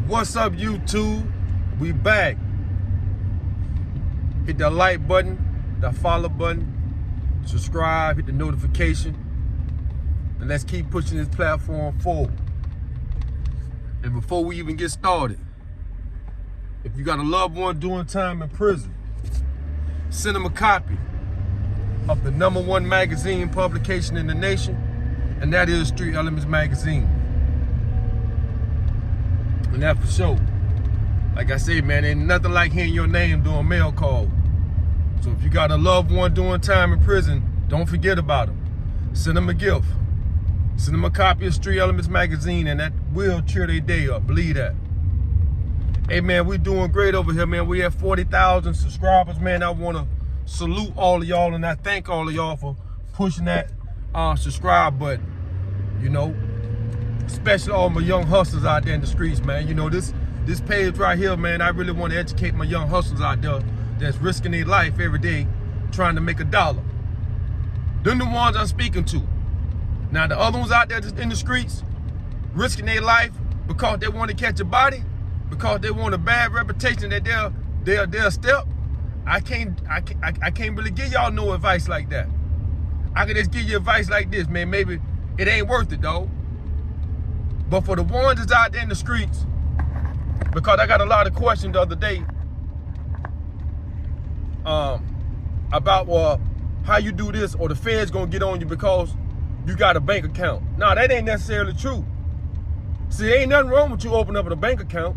What's up, YouTube? We back. Hit the like button, the follow button, subscribe, hit the notification, and let's keep pushing this platform forward. And before we even get started, if you got a loved one doing time in prison, send them a copy of the #1 magazine publication in the nation, and that is Street Elements Magazine. And that for sure. Like I said, man, ain't nothing like hearing your name doing mail call. So if you got a loved one doing time in prison, don't forget about them. Send them a gift. Send them a copy of Street Elements Magazine, and that will cheer their day up. Believe that. Hey, man, we doing great over here, man. We have 40,000 subscribers, man. I want to salute all of y'all, and I thank all of y'all for pushing that subscribe button, you know. Especially all my young hustlers out there in the streets, man. You know, this page right here, man, I really want to educate my young hustlers out there that's risking their life every day trying to make a dollar. Them the ones I'm speaking to. Now, the other ones out there in the streets risking their life because they want to catch a body, because they want a bad reputation that they'll step. I can't really give y'all no advice like that. I can just give you advice like this, man. Maybe it ain't worth it, though. But for the ones that's out there in the streets, because I got a lot of questions the other day about how you do this, or the Fed's gonna get on you because you got a bank account. Nah, that ain't necessarily true. See, ain't nothing wrong with you opening up a bank account.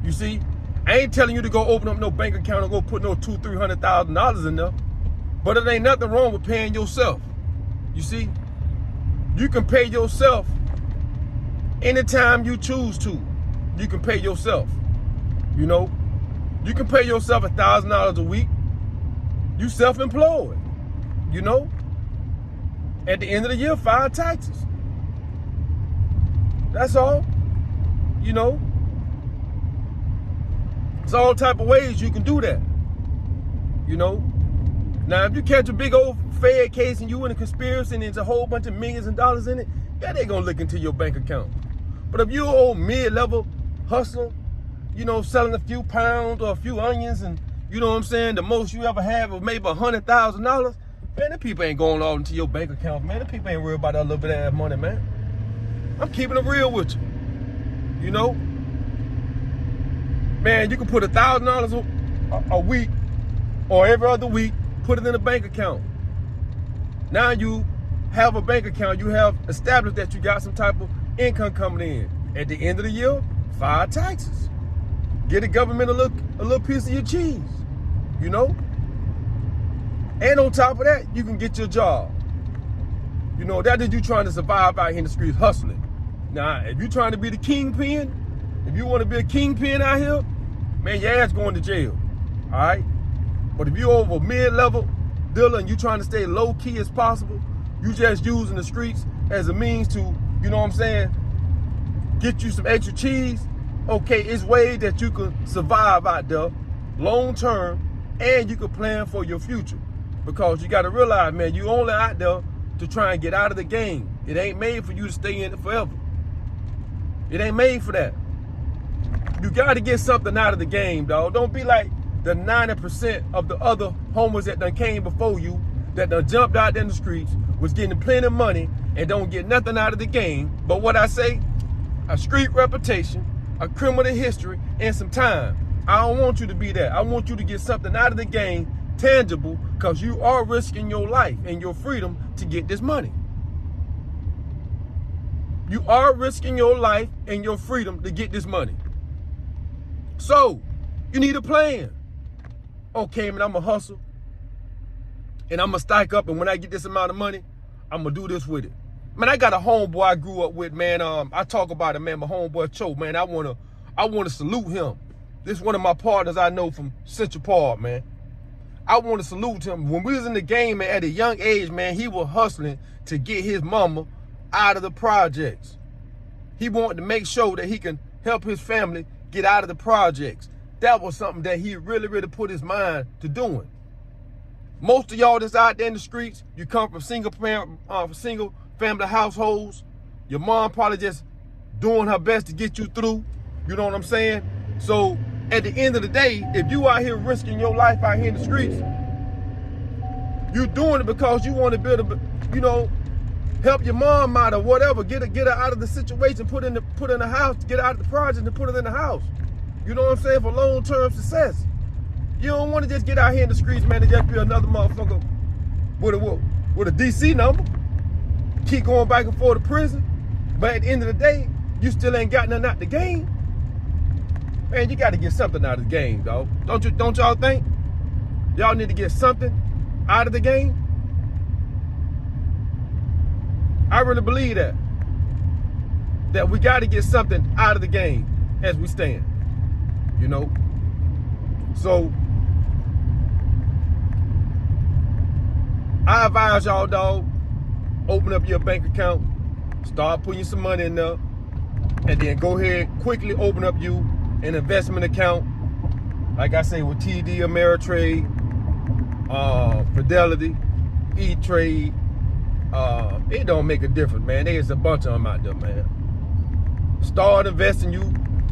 You see, I ain't telling you to go open up no bank account and go put no $200,000-300,000 in there. But it ain't nothing wrong with paying yourself. You see, you can pay yourself anytime you choose to. You can pay yourself. You know, you can pay yourself $1,000 a week. You self-employed. You know, at the end of the year, file taxes. That's all. You know, it's all type of ways you can do that. You know, now if you catch a big old Fed case and you in a conspiracy and there's a whole bunch of millions of dollars in it, yeah, they gonna look into your bank account. But if you're an old mid-level hustler, you know, selling a few pounds or a few onions, and you know what I'm saying, the most you ever have is maybe $100,000, man, the people ain't going all into your bank account, man. The people ain't worried about that little bit of that money, man. I'm keeping it real with you. You know? Man, you can put $1,000 a week or every other week, put it in a bank account. Now you have a bank account. You have established that you got some type of income coming in. At the end of the year, file taxes. Get the government a little piece of your cheese, you know? And on top of that, you can get your job. You know, that is you trying to survive out here in the streets hustling. Now, if you're trying to be the kingpin, if you want to be a kingpin out here, man, your ass going to jail, all right? But if you're over a mid-level dealer and you're trying to stay low-key as possible, you just using the streets as a means to, you know what I'm saying, get you some extra cheese, okay, it's ways that you can survive out there long term, and you can plan for your future. Because you got to realize, man, you only out there to try and get out of the game. It ain't made for you to stay in it forever. It ain't made for that. You got to get something out of the game, dog. Don't be like the 90% of the other homeless that done came before you, that done jumped out there in the streets, was getting plenty of money, and don't get nothing out of the game. But what I say, a street reputation, a criminal history, and some time. I don't want you to be that. I want you to get something out of the game, tangible, because you are risking your life and your freedom to get this money. You are risking your life and your freedom to get this money. So, you need a plan. Okay, man, I'm going to hustle, and I'm going to stack up, and when I get this amount of money, I'm going to do this with it. Man, I got a homeboy I grew up with, man. I talk about it, man. My homeboy Cho, man. I wanna salute him. This is one of my partners I know from Central Park, man. I want to salute him. When we was in the game, man, at a young age, man, he was hustling to get his mama out of the projects. He wanted to make sure that he can help his family get out of the projects. That was something that he really, really put his mind to doing. Most of y'all that's out there in the streets, you come from single family households. Your mom probably just doing her best to get you through. You know what I'm saying? So at the end of the day, if you out here risking your life out here in the streets, you're doing it because you want to build a, you know, help your mom out or whatever, get her out of the situation, put in the house, get out of the project and put it in the house. You know what I'm saying? For long-term success. You don't want to just get out here in the streets, man, and just be another motherfucker with a DC number. Keep going back and forth to prison. But at the end of the day, you still ain't got nothing out the game. Man, you got to get something out of the game, dog. Don't y'all think? Y'all need to get something out of the game? I really believe that we got to get something out of the game as we stand, you know? So I advise y'all, dog, open up your bank account, start putting some money in there, and then go ahead, quickly open up you an investment account. Like I say, with TD Ameritrade, Fidelity, E-Trade, it don't make a difference, man. There's a bunch of them out there, man. Start investing you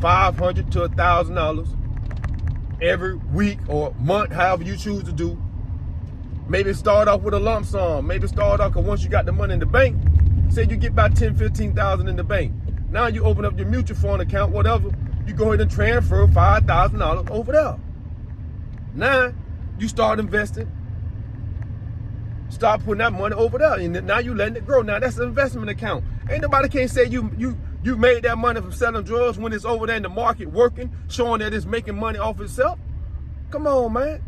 $500 to $1,000 every week or month, however you choose to do. Maybe start off with a lump sum. Maybe start off, because once you got the money in the bank, say you get about $10,000, $15,000 in the bank. Now you open up your mutual fund account, whatever, you go ahead and transfer $5,000 over there. Now you start investing. Start putting that money over there, and now you letting it grow. Now that's an investment account. Ain't nobody can say you made that money from selling drugs when it's over there in the market working, showing that it's making money off itself. Come on, man.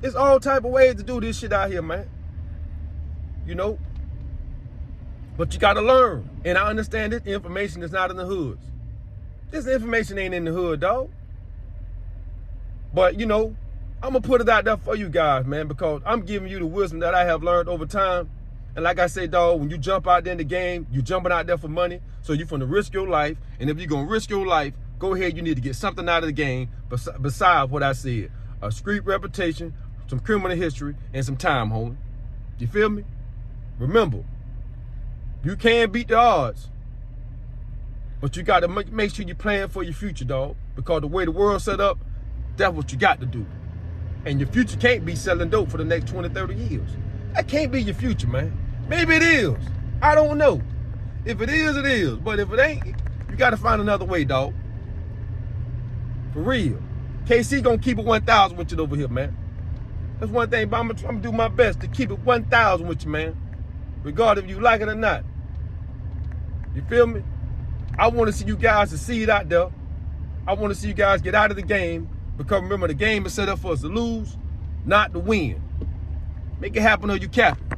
It's all type of ways to do this shit out here, man. You know? But you gotta learn. And I understand this information is not in the hoods. This information ain't in the hood, dog. But, you know, I'm going to put it out there for you guys, man, because I'm giving you the wisdom that I have learned over time. And like I say, dog, when you jump out there in the game, you're jumping out there for money. So you're going to risk your life. And if you're going to risk your life, go ahead. You need to get something out of the game besides what I said. A street reputation, some criminal history, and some time holding. You feel me? Remember, you can beat the odds. But you got to make sure you're playing for your future, dog. Because the way the world's set up, that's what you got to do. And your future can't be selling dope for the next 20, 30 years. That can't be your future, man. Maybe it is. I don't know. If it is, it is. But if it ain't, you got to find another way, dog. For real. KC gonna keep it 1,000 with you over here, man. That's one thing, but I'm gonna do my best to keep it 1,000 with you, man. Regardless if you like it or not. You feel me? I want to see you guys succeed out there. I want to see you guys get out of the game. Because remember, the game is set up for us to lose, not to win. Make it happen or you cap it.